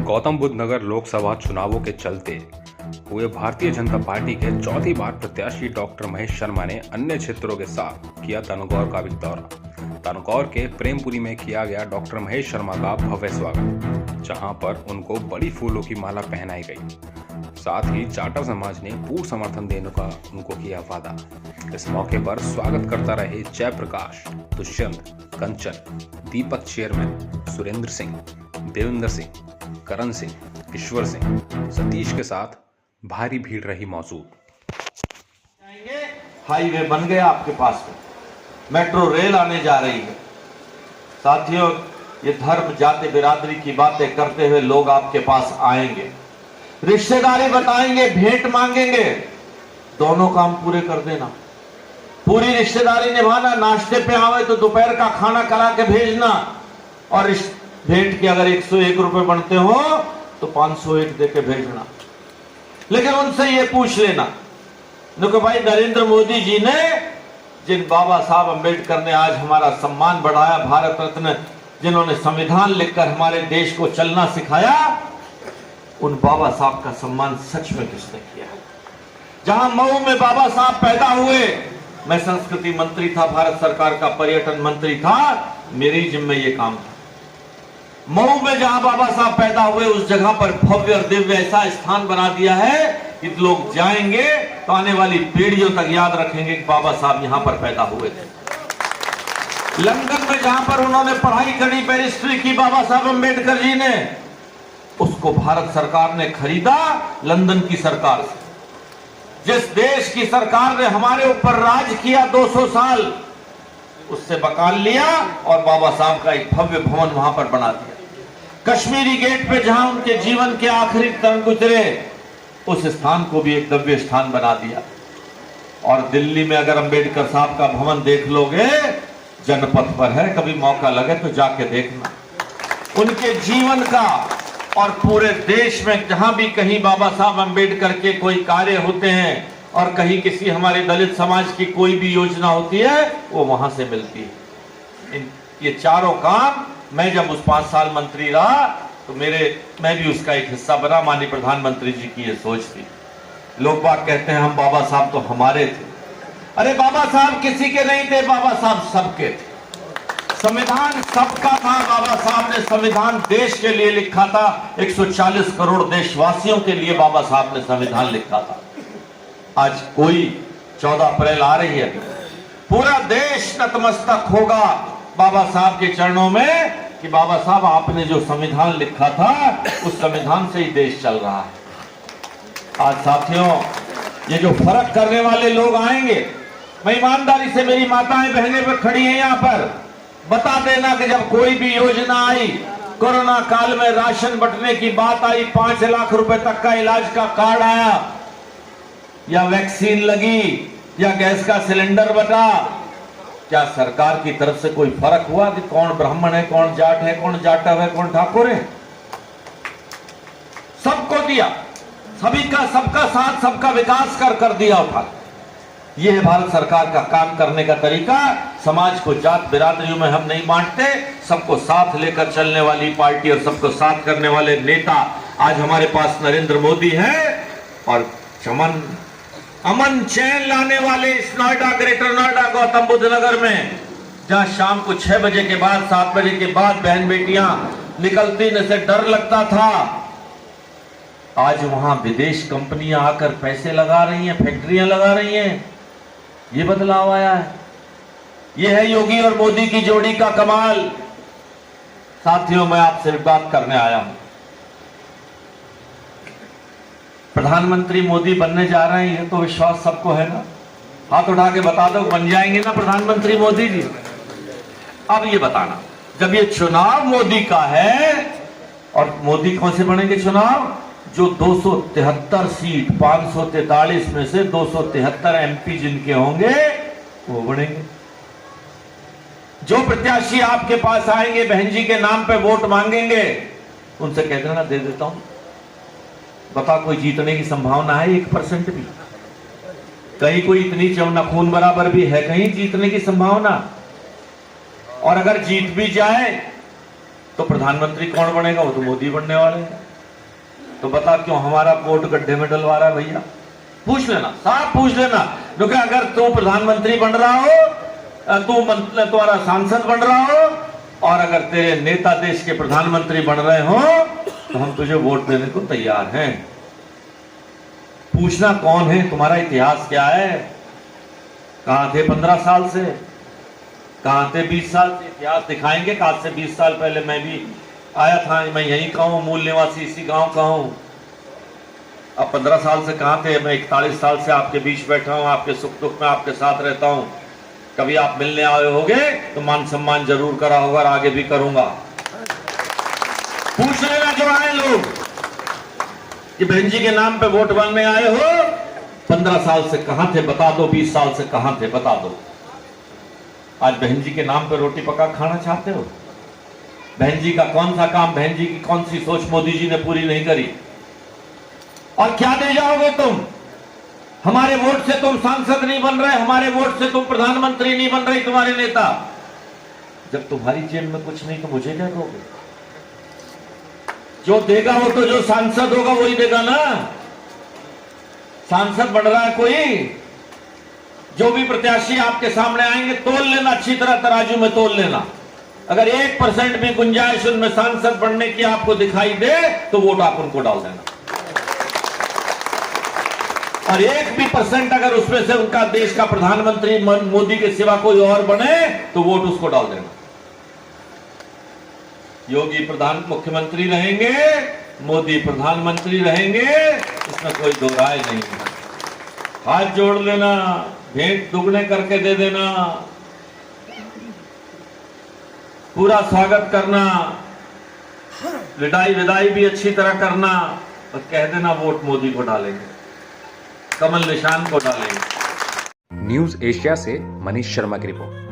गौतम बुद्ध नगर लोकसभा चुनावों के चलते हुए भारतीय जनता पार्टी के चौथी बार प्रत्याशी डॉक्टर महेश शर्मा ने अन्य क्षेत्रों के साथ किया तनगौर का भी दौरा। तनगौर के प्रेमपुरी में किया गया डॉक्टर महेश शर्मा का भव्य स्वागत, जहां पर उनको बड़ी फूलों की माला पहनाई गई। साथ ही जाटव समाज ने पूर्ण समर्थन देने का उनको किया वादा। इस मौके पर स्वागत करता रहे जयप्रकाश, दुष्यंत, कंचन, दीपक चेयरमैन, सुरेंद्र सिंह, देवेंद्र सिंह, करण सिंह, ईश्वर सिंह, सतीश के साथ भारी भीड़ रही मौजूद। हाईवे बन गया आपके पास में, मेट्रो रेल आने जा रही है। साथियों, ये धर्म जाति बिरादरी की बातें करते हुए लोग आपके पास आएंगे, रिश्तेदारी बताएंगे, भेंट मांगेंगे। दोनों काम पूरे कर देना, पूरी रिश्तेदारी निभाना। नाश्ते पे आवे तो दोपहर का खाना करा के भेजना, और भेंट के अगर 101 रुपए बनते हो तो 501 दे के भेजना। लेकिन उनसे ये पूछ लेना कि भाई नरेंद्र मोदी जी ने, जिन बाबा साहब अम्बेडकर ने आज हमारा सम्मान बढ़ाया, भारत रत्न, जिन्होंने संविधान लिखकर हमारे देश को चलना सिखाया, उन बाबा साहब का सम्मान सच में किसने किया? जहां मऊ में बाबा साहब पैदा हुए, मैं संस्कृति मंत्री था, भारत सरकार का पर्यटन मंत्री था, मेरी जिम्मे ये काम था। मऊ में जहां बाबा साहब पैदा हुए, उस जगह पर भव्य और दिव्य ऐसा स्थान बना दिया है कि लोग जाएंगे तो आने वाली पीढ़ियों तक याद रखेंगे कि बाबा साहब यहां पर पैदा हुए थे। लंदन में जहां पर उन्होंने पढ़ाई करी, बैरिस्ट्री की, बाबा साहब अम्बेडकर जी ने, उसको भारत सरकार ने खरीदा लंदन की सरकार से। जिस देश की सरकार ने हमारे ऊपर राज किया 200 साल, उससे बकाल लिया और बाबा साहब का एक भव्य भवन वहां पर बना दिया। कश्मीरी गेट पे जहां उनके जीवन के आखिरी क्षण गुजरे, उस स्थान को भी एक दिव्य स्थान बना दिया। और दिल्ली में अगर अंबेडकर साहब का भवन देख लोगे, जनपथ पर है, कभी मौका लगे तो जाके देखना। उनके जीवन का और पूरे देश में जहां भी कहीं बाबा साहब अम्बेडकर के कोई कार्य होते हैं और कहीं किसी हमारे दलित समाज की कोई भी योजना होती है, वो वहां से मिलती है। ये चारों काम मैं जब उस 5 साल मंत्री रहा तो मैं भी उसका एक हिस्सा बना। माननीय प्रधानमंत्री जी की ये सोच थी। लोग बात कहते हैं हम बाबा साहब तो हमारे थे। अरे बाबा साहब किसी के नहीं थे, बाबा साहब सबके थे। संविधान सबका था। बाबा साहब ने संविधान देश के लिए लिखा था। 140 करोड़ देशवासियों के लिए बाबा साहब ने संविधान लिखा था। आज कोई 14 अप्रैल आ रही है, पूरा देश नतमस्तक होगा बाबा साहब के चरणों में कि बाबा साहब आपने जो संविधान लिखा था, उस संविधान से ही देश चल रहा है। आज साथियों, ये जो फर्क करने वाले लोग आएंगे, मैं ईमानदारी से, मेरी माताएं बहनें पर खड़ी हैं यहाँ पर, बता देना कि जब कोई भी योजना आई, कोरोना काल में राशन बंटने की बात आई, 5 लाख रुपए तक का इलाज का कार्ड आया, या वैक्सीन लगी, या गैस का सिलेंडर बटा, क्या सरकार की तरफ से कोई फर्क हुआ कि कौन ब्राह्मण है, कौन जाट है, कौन जाटव है, कौन ठाकुर है? सबको दिया, सभी का, सबका साथ, सबका विकास कर दिया उठा। यह है भारत सरकार का काम करने का तरीका। समाज को जात बिरादरियों में हम नहीं बांटते, सबको साथ लेकर चलने वाली पार्टी और सबको साथ करने वाले नेता आज हमारे पास नरेंद्र मोदी हैं। और चमन अमन चैन लाने वाले इस नोएडा, ग्रेटर नोएडा, गौतम बुद्ध नगर में, जहां शाम को 6 बजे के बाद, 7 बजे के बाद बहन बेटियां निकलती न से डर लगता था, आज वहां विदेश कंपनियां आकर पैसे लगा रही हैं, फैक्ट्रियां लगा रही हैं। ये बदलाव आया है। ये है योगी और मोदी की जोड़ी का कमाल। साथियों, मैं आपसे बात करने आया हूं। प्रधानमंत्री मोदी बनने जा रहे हैं, ये तो विश्वास सबको है ना? हाथ उठा के बता दो, बन जाएंगे ना प्रधानमंत्री मोदी जी? अब ये बताना, जब ये चुनाव मोदी का है, और मोदी कौन से बनेंगे चुनाव? जो 273 सीट, 543 में से 273 एमपी जिनके होंगे, वो बनेंगे। जो प्रत्याशी आपके पास आएंगे, बहन जी के नाम पे वोट मांगेंगे, उनसे कह देना दे देता हूं। बता, कोई जीतने की संभावना है 1% भी? कहीं कोई इतनी चवना खून बराबर भी है कहीं जीतने की संभावना? और अगर जीत भी जाए तो प्रधानमंत्री कौन बनेगा? वो तो मोदी बनने वाले हैं। तो बता क्यों हमारा वोट गड्ढे में डलवा रहा है भैया? पूछ लेना, साफ पूछ लेना। क्योंकि अगर तू प्रधानमंत्री बन रहा हो, तू तुम्हारा सांसद बन रहा हो, और अगर तेरे नेता देश के प्रधानमंत्री बन रहे हो, तो हम तुझे वोट देने को तैयार हैं। पूछना कौन है, तुम्हारा इतिहास क्या है, कहां थे 15 साल से, कहां थे 20 साल से? इतिहास दिखाएंगे कि आज से 20 साल पहले मैं भी आया था, मैं यहीं का हूं, मूल निवासी इसी गांव का हूं। अब 15 साल से कहां थे? मैं 41 साल से आपके बीच बैठा हूं, आपके सुख दुख में आपके साथ रहता हूं। कभी आप मिलने आए होंगे तो मान सम्मान जरूर करा होगा और आगे भी करूंगा। पूछ लेना जो आए लोग कि बहन जी के नाम पे वोट मांगने आए हो, 15 साल से कहां थे बता दो, 20 साल से कहां थे बता दो। आज बहन जी के नाम पे रोटी पका खाना चाहते हो? बहन जी का कौन सा काम, बहन जी की कौन सी सोच मोदी जी ने पूरी नहीं करी? और क्या दे जाओगे तुम? हमारे वोट से तुम सांसद नहीं बन रहे, हमारे वोट से तुम प्रधानमंत्री नहीं बन रहे, तुम्हारे नेता। जब तुम्हारी जेब में कुछ नहीं तो मुझे क्या दोगे? जो देगा वो तो जो सांसद होगा वही देगा ना। सांसद बन रहा है कोई, जो भी प्रत्याशी आपके सामने आएंगे तोल लेना, अच्छी तरह तराजू में तोल लेना। अगर 1% भी गुंजाइश उनमें सांसद बनने की आपको दिखाई दे तो वोट आप उनको डाल देना, और 1% अगर उसमें से उनका देश का प्रधानमंत्री मोदी के सिवा कोई और बने तो वोट उसको डाल देना। योगी प्रधान मुख्यमंत्री रहेंगे, मोदी प्रधानमंत्री रहेंगे, इसमें कोई दो राय नहीं है। हाथ जोड़ लेना, भेंट दुगने करके दे देना, पूरा स्वागत करना, विदाई भी अच्छी तरह करना, और कह देना वोट मोदी को डालेंगे, कमल निशान को डालेंगे। न्यूज एशिया से मनीष शर्मा की रिपोर्ट।